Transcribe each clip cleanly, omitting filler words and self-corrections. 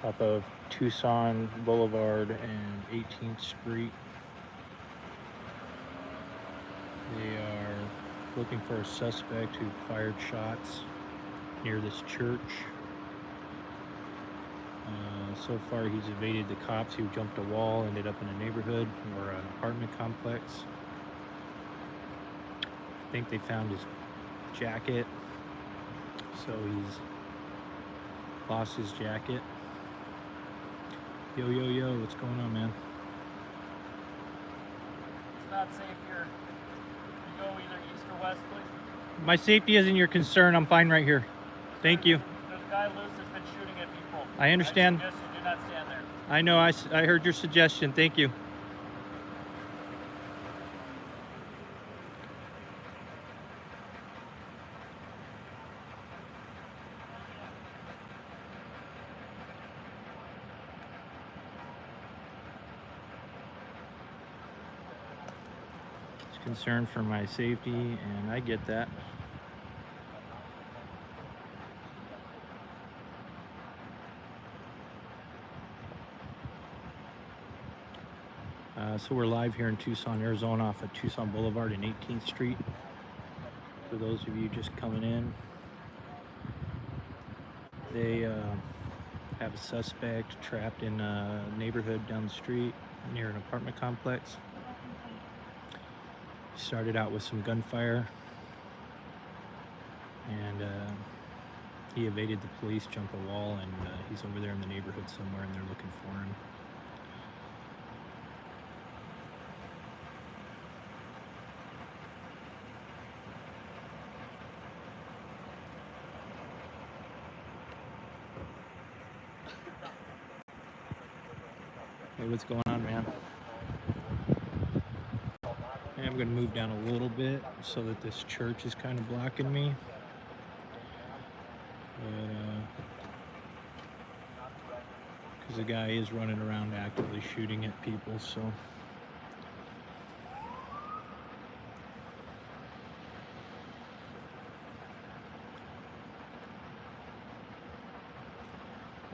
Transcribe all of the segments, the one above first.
off of Tucson Boulevard and 18th Street. They are looking for a suspect who fired shots near this church. So far, he's evaded the cops. He jumped a wall, ended up in a neighborhood or an apartment complex. I think they found his jacket, so he's lost his jacket. Yo, yo, yo, what's going on, man? It's not safe here. Can you go either east or west, please? My safety isn't your concern. I'm fine right here. Thank you. There's a guy loose that's been shooting at people. I understand. I suggest you do not stand there. I know. I heard your suggestion. Thank you. It's concern for my safety, and I get that. So we're live here in Tucson, Arizona, off of Tucson Boulevard and 18th Street. For those of you just coming in, they have a suspect trapped in a neighborhood down the street near an apartment complex. Started out with some gunfire, and he evaded the police, jumped a wall, and he's over there in the neighborhood somewhere, and they're looking for him. Hey, what's going on, man? Hey, I'm gonna move down a little bit so that this church is kind of blocking me. Because the guy is running around actively shooting at people, so.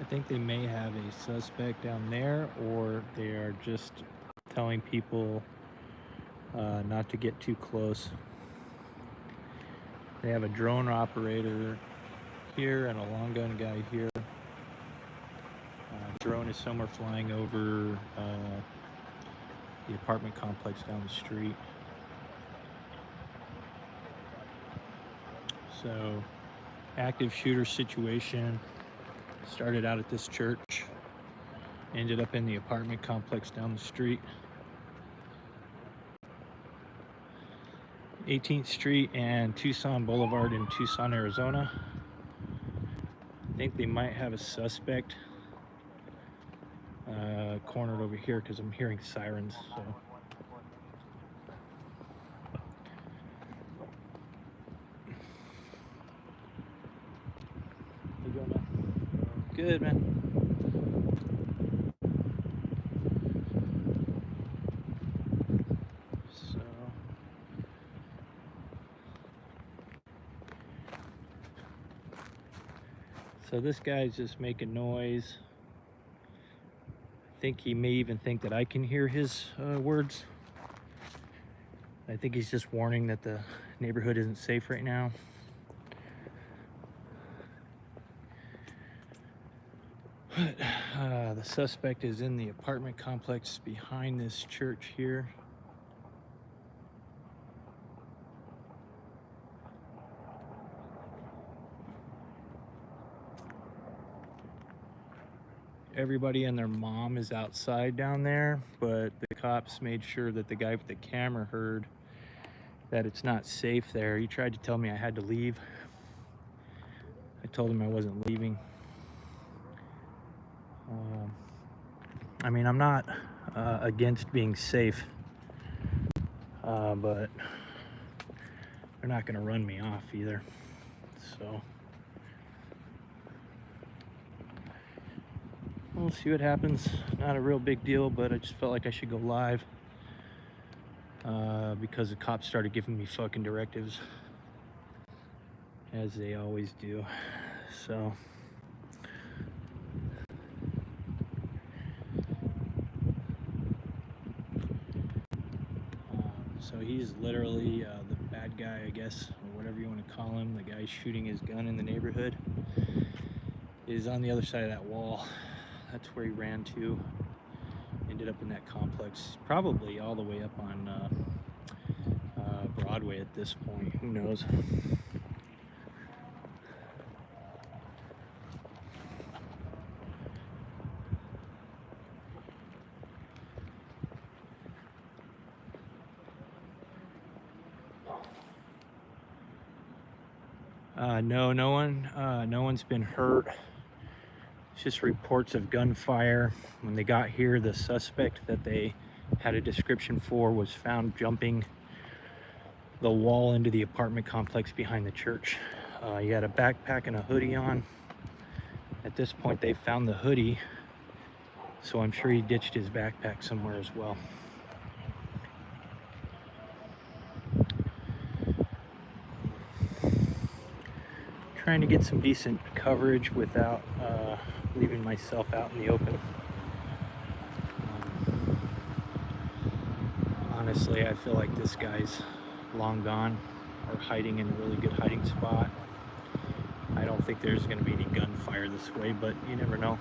I think they may have a suspect down there, or they are just telling people not to get too close. They have a drone operator here and a long gun guy here. Drone is somewhere flying over the apartment complex down the street. So, active shooter situation. Started out at this church, ended up in the apartment complex down the street. 18th Street and Tucson Boulevard in Tucson, Arizona. I think they might have a suspect cornered over here because I'm hearing sirens. So. How you doing, man? Good, man. So this guy's just making noise. I think he may even think that I can hear his words. I think he's just warning that the neighborhood isn't safe right now. The suspect is in the apartment complex behind this church here. Everybody and their mom is outside down there, but the cops made sure that the guy with the camera heard that it's not safe there. He tried to tell me I had to leave. I told him I wasn't leaving. I mean, I'm not against being safe, but they're not gonna run me off either, so. We'll see what happens. Not a real big deal, but I just felt like I should go live because the cops started giving me fucking directives, as they always do. So So he's literally the bad guy, I guess, or whatever you want to call him. The guy shooting his gun in the neighborhood is on the other side of that wall. That's where he ran to. Ended up in that complex, probably all the way up on Broadway at this point. Who knows? No one's been hurt. It's just reports of gunfire. When they got here, the suspect that they had a description for was found jumping the wall into the apartment complex behind the church. He had a backpack and a hoodie on. At this point, they found the hoodie, so I'm sure he ditched his backpack somewhere as well. Trying to get some decent coverage without leaving myself out in the open. Honestly, I feel like this guy's long gone or hiding in a really good hiding spot. I don't think there's going to be any gunfire this way, but you never know.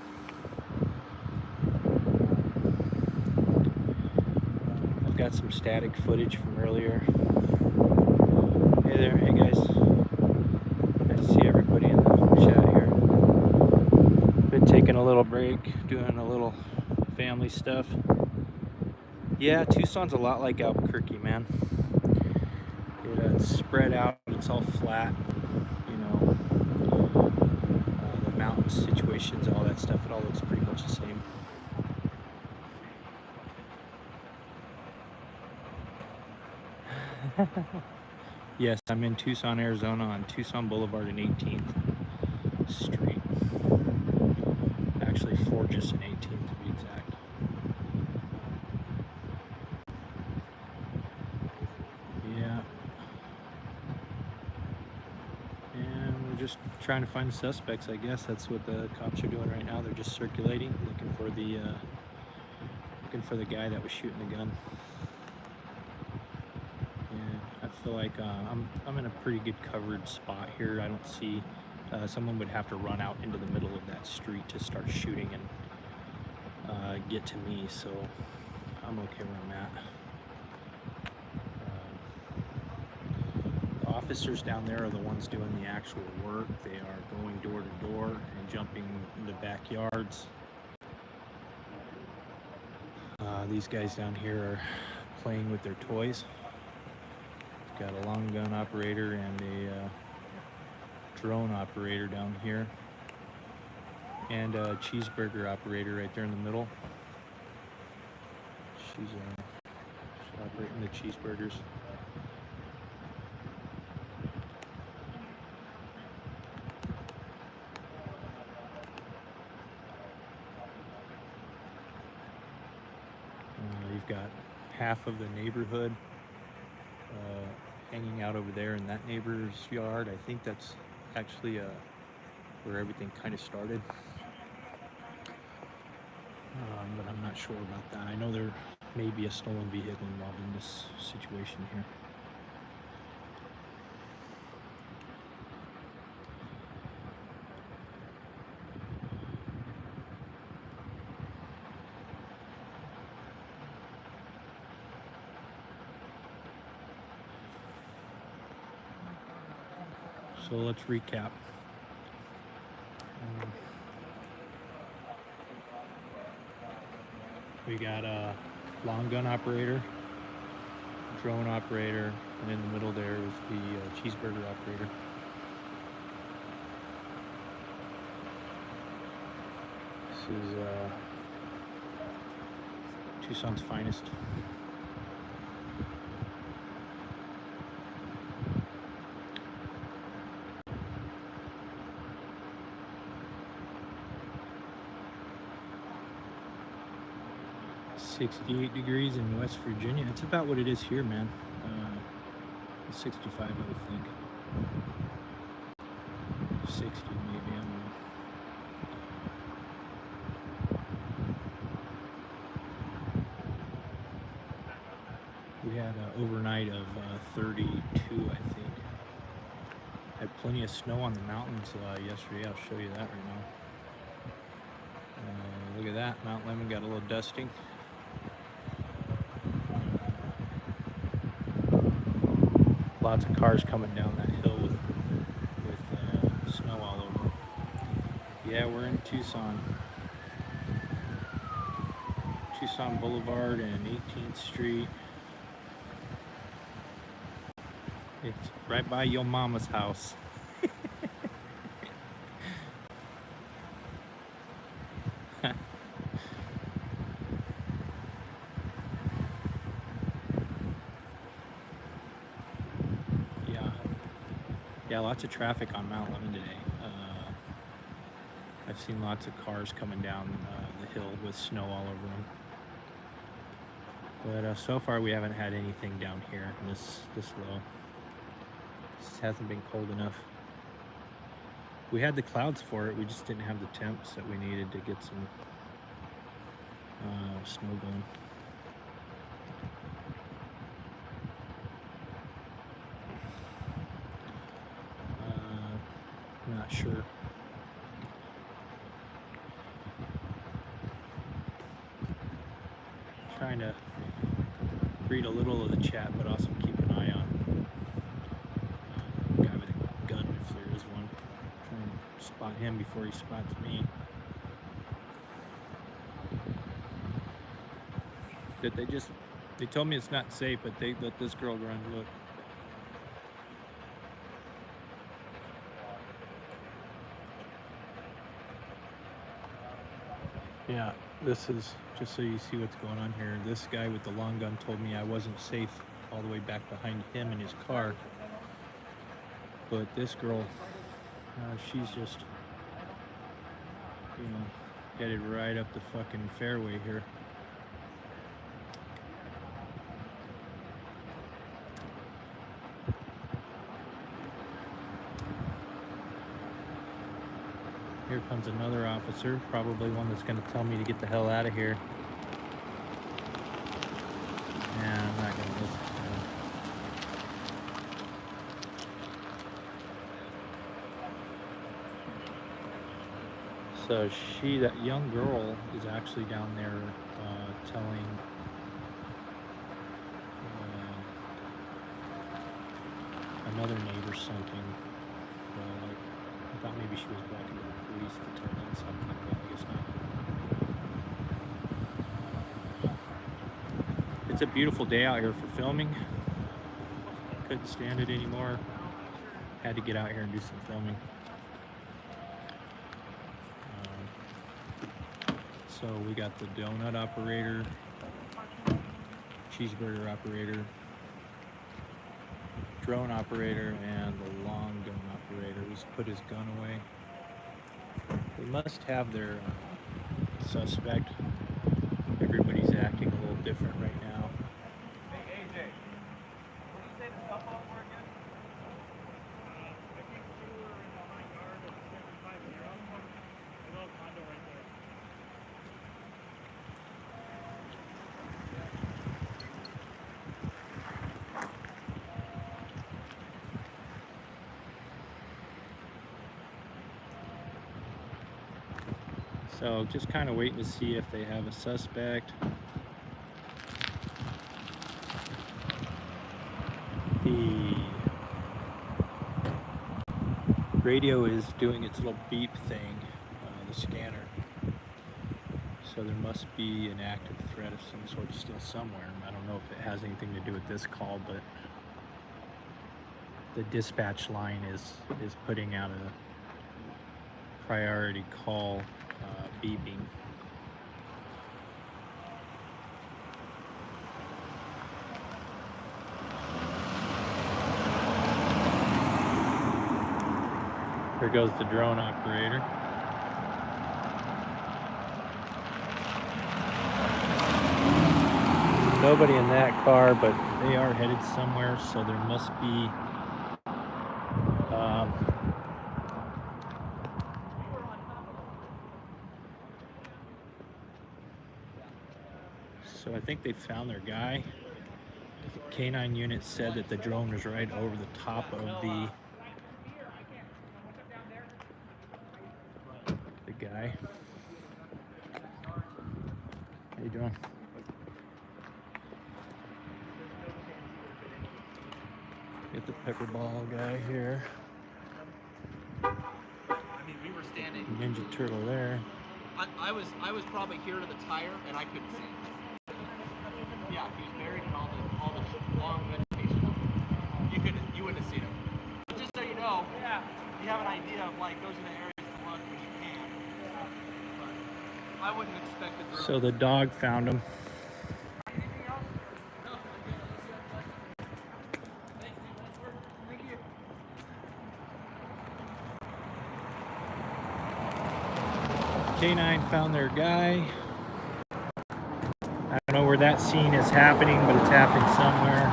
I've got some static footage from earlier. Hey there, hey guys. Nice to see everybody in the chat here. Been taking a little break, doing a little family stuff. Yeah, Tucson's a lot like Albuquerque, man. It's spread out, it's all flat, you know, the mountain situations, all that stuff, it all looks pretty much the same. Yes, I'm in Tucson, Arizona on Tucson Boulevard and 18th Street. Actually, Forges and 18th to be exact. Yeah. And we're just trying to find the suspects, I guess. That's what the cops are doing right now. They're just circulating, looking for the guy that was shooting the gun. I feel like I'm in a pretty good covered spot here. I don't see someone would have to run out into the middle of that street to start shooting and get to me, so I'm okay where I'm at. The officers down there are the ones doing the actual work. They are going door to door and jumping into backyards. These guys down here are playing with their toys. Got a long gun operator and a drone operator down here, and a cheeseburger operator right there in the middle. She's operating the cheeseburgers. You've got half of the neighborhood hanging out over there in that neighbor's yard. I think that's actually where everything kind of started, but I'm not sure about that. I know there may be a stolen vehicle involved in this situation here. So let's recap. We got a long gun operator, drone operator, and in the middle there is the cheeseburger operator. This is Tucson's finest. $68 degrees in West Virginia. It's about what it is here, man. 65, I would think. 60 maybe, I don't know. We had an overnight of 32, I think. Had plenty of snow on the mountains yesterday. I'll show you that right now. Look at that. Mount Lemmon got a little dusting. Lots of cars coming down that hill with snow all over them. Yeah, we're in Tucson. Tucson Boulevard and 18th Street. It's right by your mama's house. Yeah, lots of traffic on Mount Lemmon today. I've seen lots of cars coming down the hill with snow all over them. But so far we haven't had anything down here this low. This hasn't been cold enough. We had the clouds for it, we just didn't have the temps that we needed to get some snow going. Not sure. Trying to read a little of the chat, but also keep an eye on the guy with a gun if there is one. Trying to spot him before he spots me. That they told me it's not safe, but they let this girl run. Look. Yeah, this is just so you see what's going on here. This guy with the long gun told me I wasn't safe all the way back behind him in his car. But this girl, she's just, headed right up the fucking fairway here. Here comes another officer, probably one that's going to tell me to get the hell out of here. And I'm not going to listen to him. So that young girl is actually down there telling another neighbor something. I thought maybe she was walking to the police to tell them something, but I guess not. It's a beautiful day out here for filming. Couldn't stand it anymore. Had to get out here and do some filming. So we got the donut operator, cheeseburger operator, drone operator, and the long gun operator who's put his gun away. They must have their suspect. Everybody's acting a little different right now. Hey, AJ, what do you say the stuff off for again? I think you were in the high yard of 75 and you're out from the little condo right there. So just kind of waiting to see if they have a suspect. The radio is doing its little beep thing, the scanner. So there must be an active threat of some sort still somewhere. I don't know if it has anything to do with this call, but the dispatch line is putting out a priority call beeping. Here goes the drone operator. Nobody in that car, but they are headed somewhere, so there must be so I think they found their guy. I Canine unit said that the drone was right over the top of the guy. How you doing? Get the pepperball guy here. I mean, we were standing. Ninja Turtle there. I was probably here to the tire, and I couldn't see him. Yeah, he was buried in all the long vegetation. You wouldn't have seen him. But just so you know, yeah, you have an idea of like those are the areas to look when you can. But I wouldn't expect it. So the dog found him. Anything else? No. Thank you. Canine found their guy. I don't know where that scene is happening, but it's happening somewhere.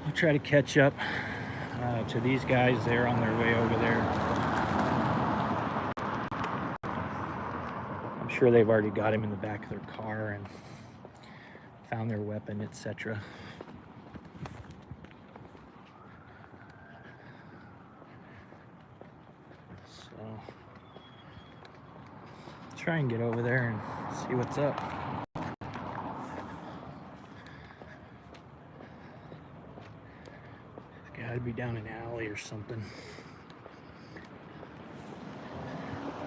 I'll try to catch up to these guys. They're on their way over there. I'm sure they've already got him in the back of their car and found their weapon, etc. So try and get over there and see what's up. It's gotta be down an alley or something.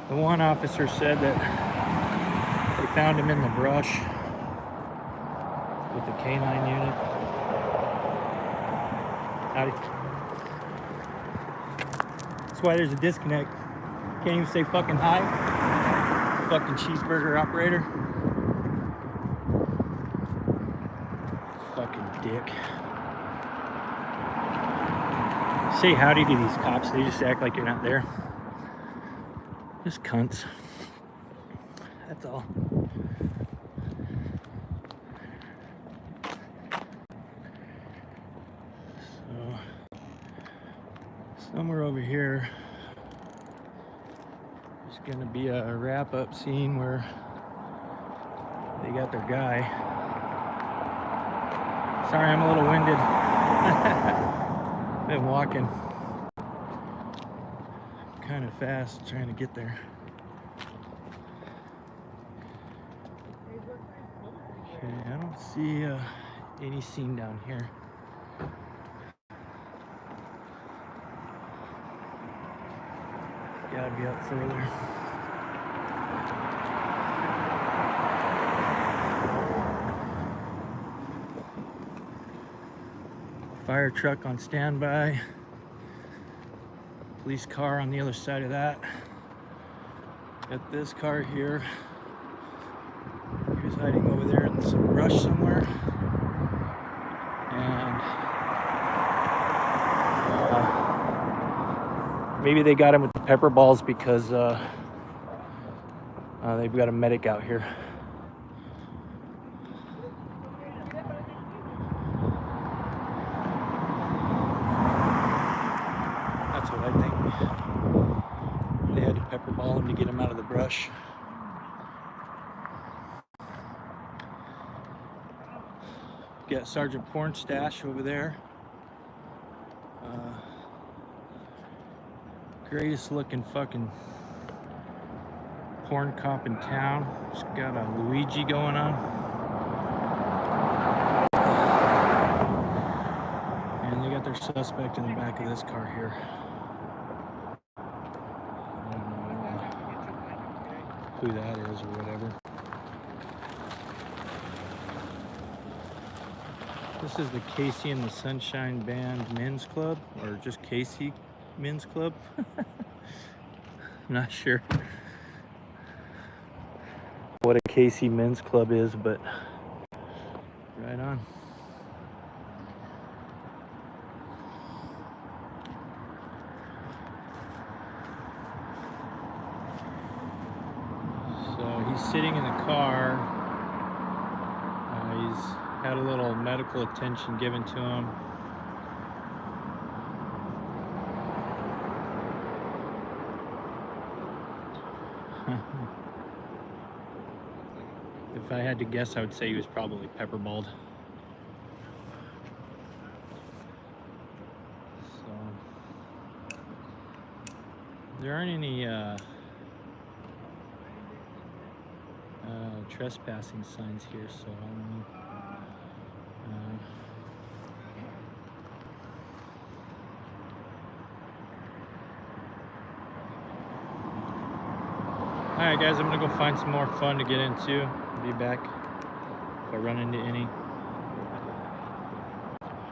The one officer said that they found him in the brush with the canine unit. Howdy. That's why there's a disconnect. Can't even say fucking hi. Fucking cheeseburger operator. Fucking dick. Say howdy to these cops. They just act like you're not there. Just cunts. That's all. So, somewhere over here, there's gonna be a wrap-up scene where they got their guy. Sorry, I'm a little winded. Been walking kind of fast trying to get there. Okay, I don't see any scene down here. Gotta be up further. Fire truck on standby. Police car on the other side of that. Got this car here. He was hiding over there in some brush somewhere. And maybe they got him with the pepper balls because they've got a medic out here. That's what I think. They had to pepper ball him to get him out of the brush. Got Sergeant Pornstash over there. Greatest looking fucking porn cop in town. Just got a Luigi going on. And they got their suspect in the back of this car here. I don't know who that is or whatever. This is the Casey and the Sunshine Band Men's Club, or just Casey Men's Club. I'm not sure what a Casey Men's Club is, but right on. So he's sitting in the car. He's had a little medical attention given to him. If I had to guess, I would say he was probably pepperballed. So there aren't any trespassing signs here, so I don't know. Alright guys, I'm gonna go find some more fun to get into. I'll be back if I run into any.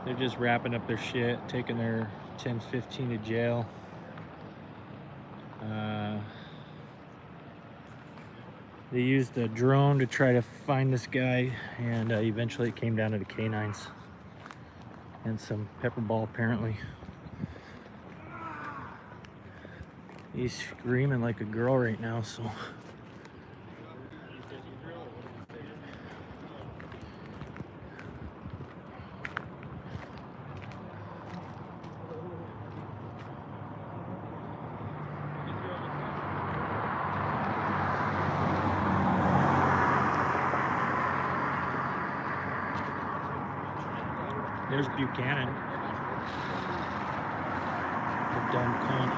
They're just wrapping up their shit, taking their 10-15 to jail. They used a drone to try to find this guy, and eventually it came down to the canines and some pepper ball apparently. He's screaming like a girl right now, so. There's Buchanan. The dumb cunt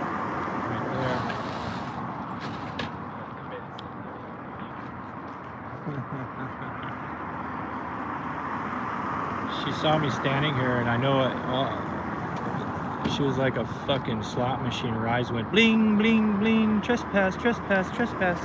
right there. She saw me standing here, and I know it. She was like a fucking slot machine. Her eyes went bling, bling, bling. Trespass, trespass, trespass.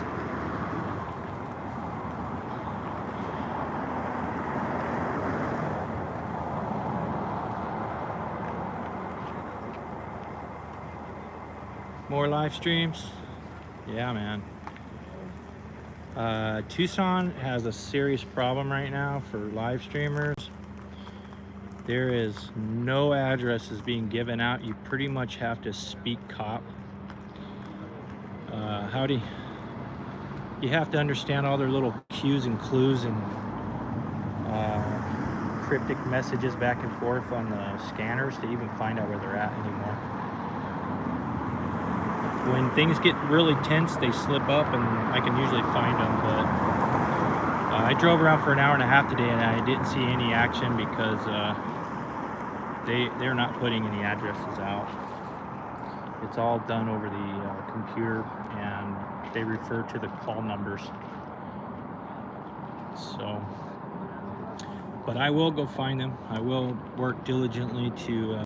More live streams? Yeah, man. Tucson has a serious problem right now for live streamers. There is no addresses being given out. You pretty much have to speak cop. Howdy. You have to understand all their little cues and clues and cryptic messages back and forth on the scanners to even find out where they're at anymore. When things get really tense, they slip up, and I can usually find them, but I drove around for an hour and a half today, and I didn't see any action because they're not putting any addresses out. It's all done over the computer, and they refer to the call numbers. So, but I will go find them. I will work diligently to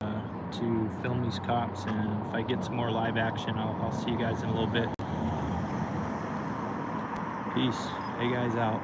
film these cops, and if I get some more live action, I'll see you guys in a little bit. Peace. Hey guys, out.